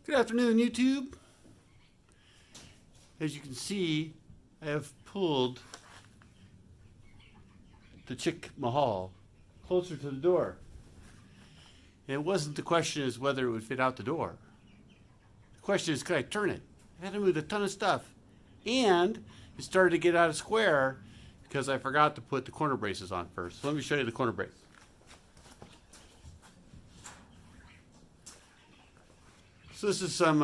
Good afternoon, YouTube. As you can see, I have pulled the Chickmahall closer to the door. And it wasn't the question is whether it would fit out the door. The question is, could I turn it? I had to move a ton of stuff. And it started to get out of square because I forgot to put the corner braces on first. So let me show you the corner brace. So this is some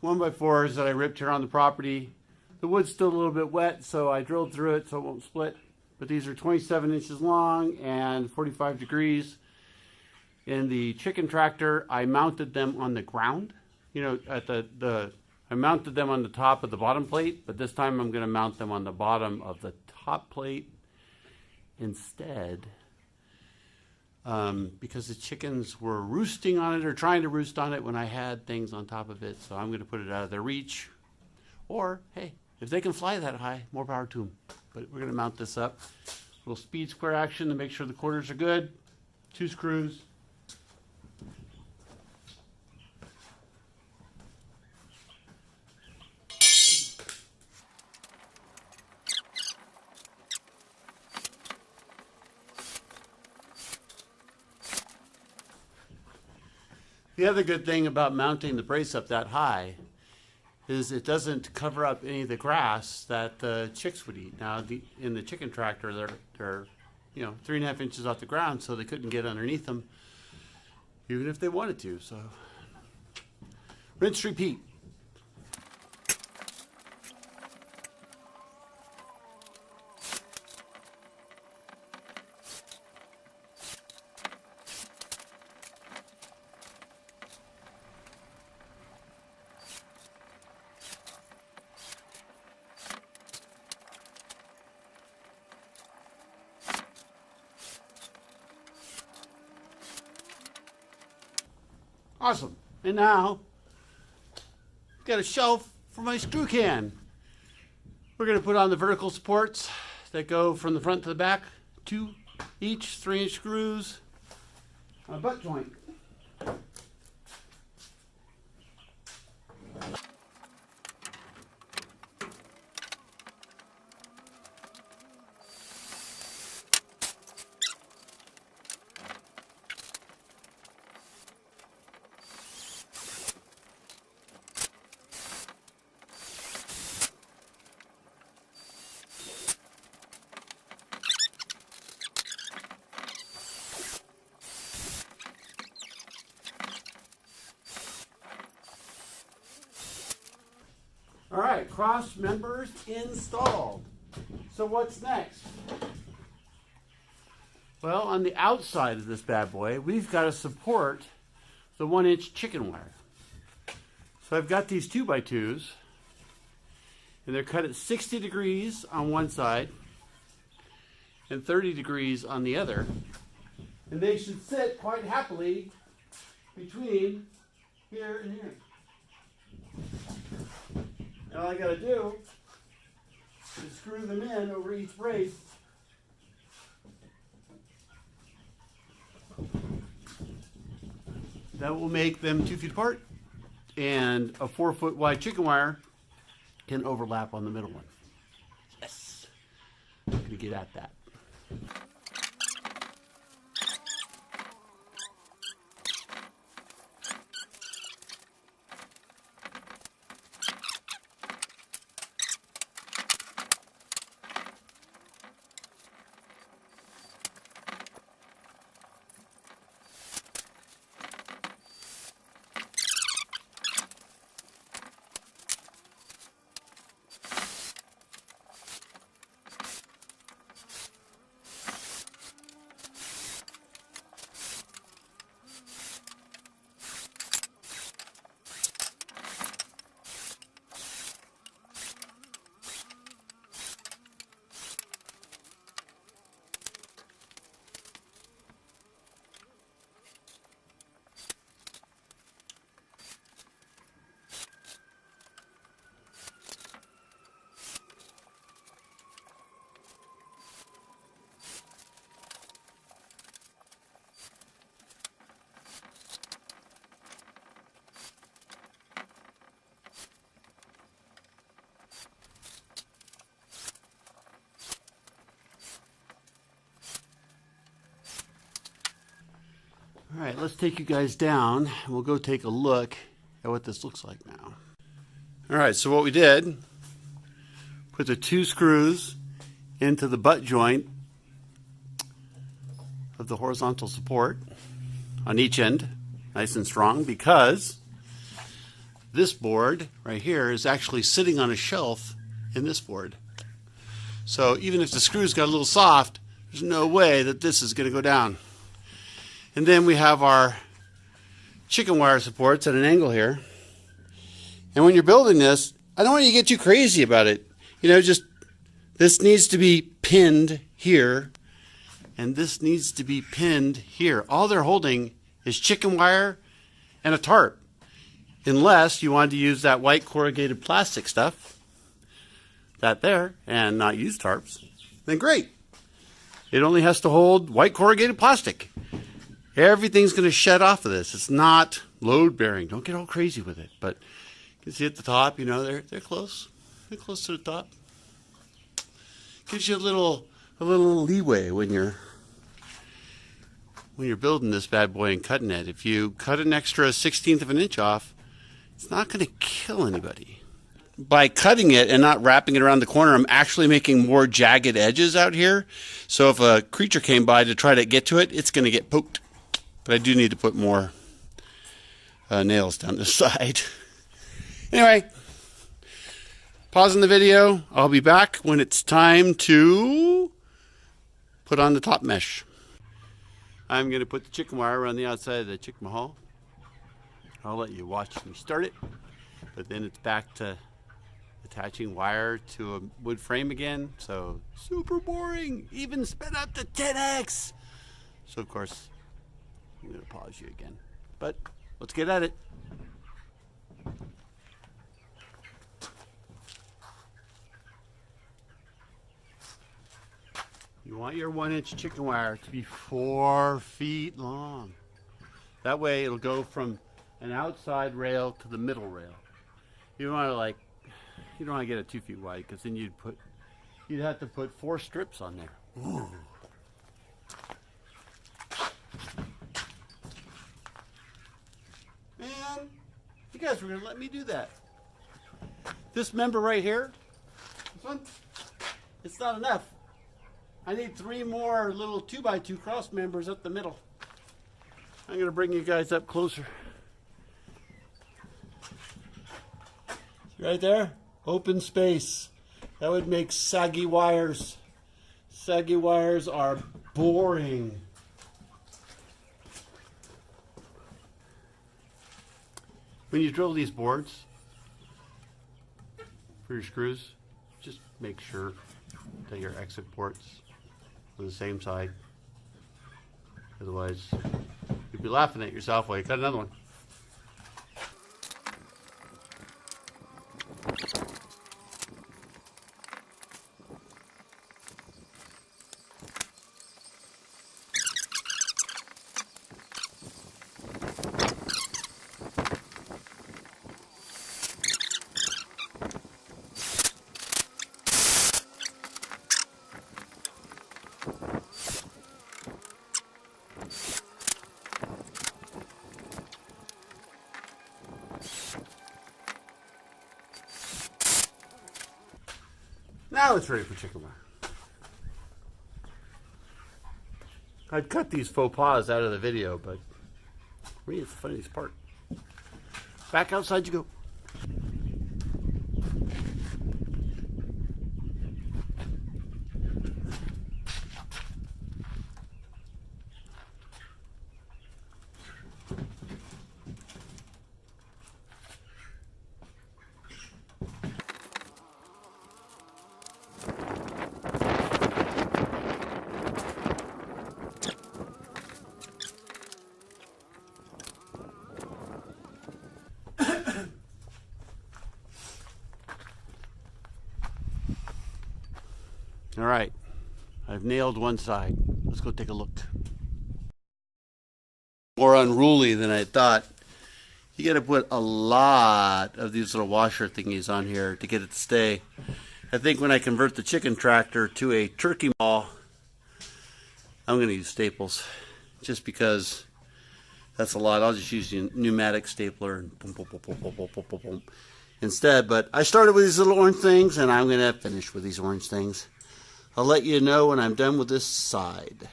1x4s that I ripped here on the property. The wood's still a little bit wet, so I drilled through it so it won't split. But these are 27 inches long and 45 degrees. In the chicken tractor, I mounted them on the ground. You know, at I mounted them on the top of the bottom plate, but this time I'm going to mount them on the bottom of the top plate instead. Because the chickens were roosting on it or trying to roost on it when I had things on top of it. So I'm going to put it out of their reach. Or, hey, if they can fly that high, more power to them. But we're going to mount this up. A little speed square action to make sure the quarters are good. 2 screws. The other good thing about mounting the brace up that high is it doesn't cover up any of the grass that the chicks would eat. Now, in the chicken tractor, they're 3.5 inches off the ground, so they couldn't get underneath them, even if they wanted to. So, rinse, repeat. Awesome. And now, I've got a shelf for my screw can. We're going to put on the vertical supports that go from the front to the back, 2 each 3-inch screws on a butt joint. All right, cross members installed. So what's next? Well, on the outside of this bad boy, we've got to support the 1-inch chicken wire. So I've got these 2x2s, and they're cut at 60 degrees on one side and 30 degrees on the other. And they should sit quite happily between here and here. And all I got to do is screw them in over each brace. That will make them 2 feet apart, and a 4-foot wide chicken wire can overlap on the middle one. Yes, I'm going to get at that. right, let's take you guys down and we'll go take a look at what this looks like now. All right, so what we did, put the 2 screws into the butt joint of the horizontal support on each end, nice and strong, because this board right here is actually sitting on a shelf in this board. So even if the screws got a little soft, there's no way that this is going to go down. And then we have our chicken wire supports at an angle here. And when you're building this, I don't want you to get too crazy about it. You know, just this needs to be pinned here, and this needs to be pinned here. All they're holding is chicken wire and a tarp. Unless you wanted to use that white corrugated plastic stuff, that there, and not use tarps, then great. It only has to hold white corrugated plastic. Everything's going to shed off of this. It's not load bearing. Don't get all crazy with it. But you can see at the top, you know, they're close. They're close to the top. Gives you a little leeway when you're building this bad boy and cutting it. If you cut an extra 1/16 of an inch off, it's not going to kill anybody. By cutting it and not wrapping it around the corner, I'm actually making more jagged edges out here. So if a creature came by to try to get to it, it's going to get poked. But I do need to put more nails down this side. Anyway, pausing the video. I'll be back when it's time to put on the top mesh. I'm going to put the chicken wire around the outside of the Chickmahall. I'll let you watch me start it, but then it's back to attaching wire to a wood frame again. So super boring, even sped up to 10x. So of course, I'm going to pause you again, but let's get at it. You want your 1-inch chicken wire to be 4 feet long. That way it'll go from an outside rail to the middle rail. You don't want to get it 2 feet wide, because then you'd have to put 4 strips on there. Ooh. Man, you guys were gonna let me do that. This member right here, this one, it's not enough. I need 3 more little 2x2 cross members up the middle. I'm gonna bring you guys up closer. Right there, open space. That would make saggy wires. Saggy wires are boring. When you drill these boards for your screws, just make sure that your exit ports are the same side. Otherwise, you'll be laughing at yourself while you cut another one. Now it's ready for chicken wire. I'd cut these faux pas out of the video, but for me it's the funniest part. Back outside you go. All right, I've nailed one side. Let's go take a look. More unruly than I thought. You got to put a lot of these little washer thingies on here to get it to stay. I think when I convert the chicken tractor to a turkey maul, I'm going to use staples, just because That's a lot. I'll just use a pneumatic stapler and boom, boom, boom, boom, boom, boom, boom, boom, boom, instead. But I started with these little orange things, and I'm going to finish with these orange things. I'll let you know when I'm done with this side.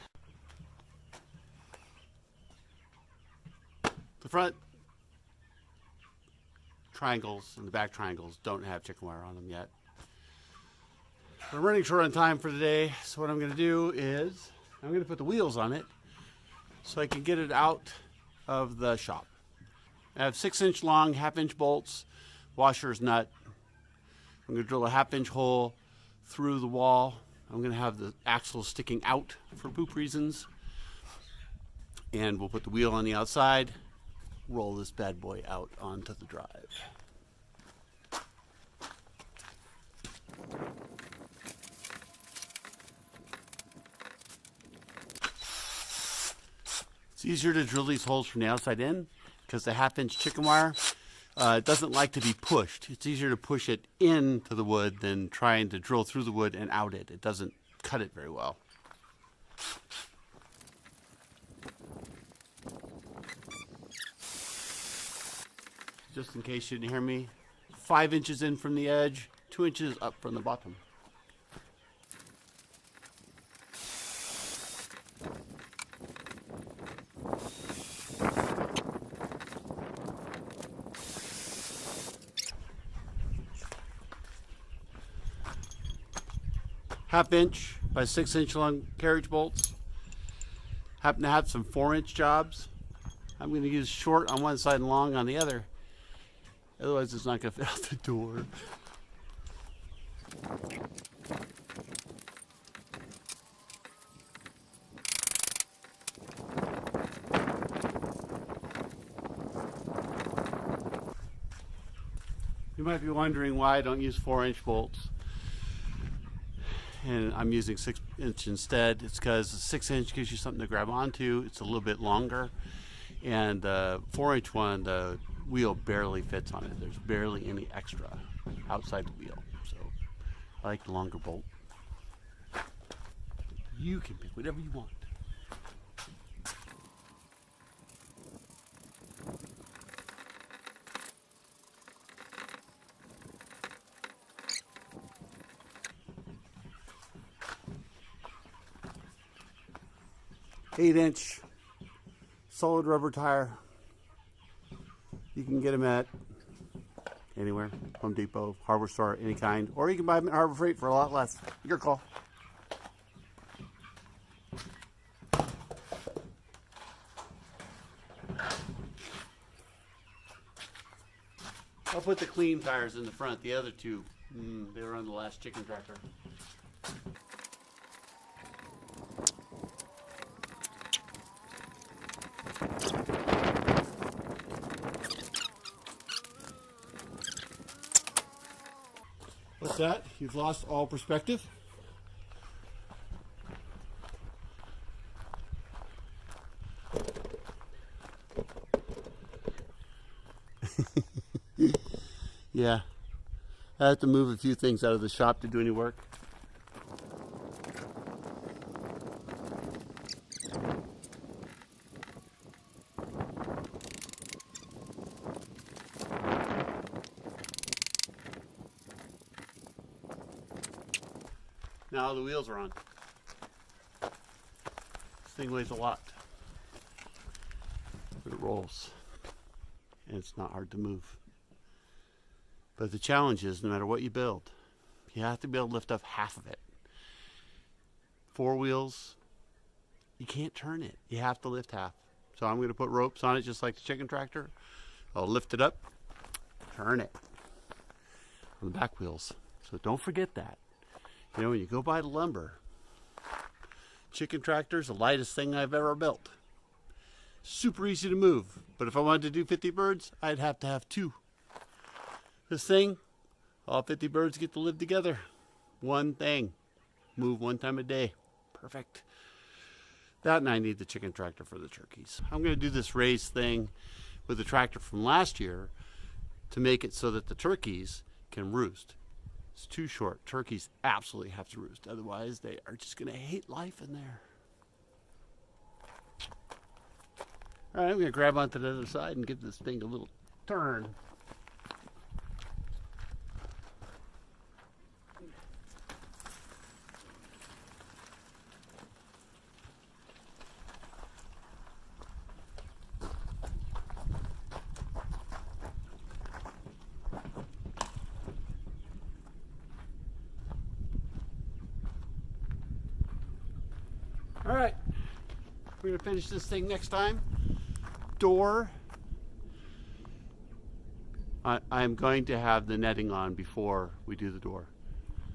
The front triangles and the back triangles don't have chicken wire on them yet. We're running short on time for today, so what I'm going to do is I'm going to put the wheels on it so I can get it out of the shop. I have 6-inch long, 1/2-inch bolts, washer's nut. I'm going to drill a 1/2-inch hole through the wall. I'm going to have the axle sticking out for poop reasons. And we'll put the wheel on the outside, roll this bad boy out onto the drive. It's easier to drill these holes from the outside in because the 1/2-inch chicken wire it doesn't like to be pushed. It's easier to push it into the wood than trying to drill through the wood and out it. It doesn't cut it very well. Just in case you didn't hear me, 5 inches in from the edge, 2 inches up from the bottom. Half-inch by 6-inch long carriage bolts. Happen to have some 4-inch jobs. I'm going to use short on one side and long on the other. Otherwise, it's not going to fit out the door. You might be wondering why I don't use 4-inch bolts. And I'm using 6-inch instead. It's because 6-inch gives you something to grab onto. It's a little bit longer. And the 4-inch one, the wheel barely fits on it. There's barely any extra outside the wheel. So I like the longer bolt. You can pick whatever you want. Eight-inch solid rubber tire. You can get them at anywhere, Home Depot, Hardware Store, any kind, or you can buy them at Harbor Freight for a lot less. Your call. I'll put the clean tires in the front. The other two, they were on the last chicken tractor. What's that? You've lost all perspective? Yeah. I have to move a few things out of the shop to do any work. Now the wheels are on. This thing weighs a lot. But it rolls. And it's not hard to move. But the challenge is, no matter what you build, you have to be able to lift up half of it. 4 wheels, you can't turn it. You have to lift half. So I'm going to put ropes on it just like the chicken tractor. I'll lift it up, turn it on the back wheels. So don't forget that. You know, when you go buy the lumber, chicken tractor's the lightest thing I've ever built. Super easy to move. But if I wanted to do 50 birds, I'd have to have 2. This thing, all 50 birds get to live together. One thing. Move 1 time a day. Perfect. That, and I need the chicken tractor for the turkeys. I'm going to do this raised thing with the tractor from last year to make it so that the turkeys can roost. It's too short. Turkeys absolutely have to roost. Otherwise, they are just going to hate life in there. All right, I'm going to grab onto the other side and give this thing a little turn. All right, we're going to finish this thing next time. Door. I'm going to have the netting on before we do the door.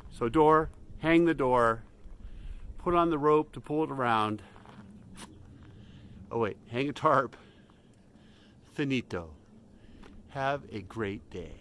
So door, hang the door, put on the rope to pull it around. Oh wait, hang a tarp. Finito. Have a great day.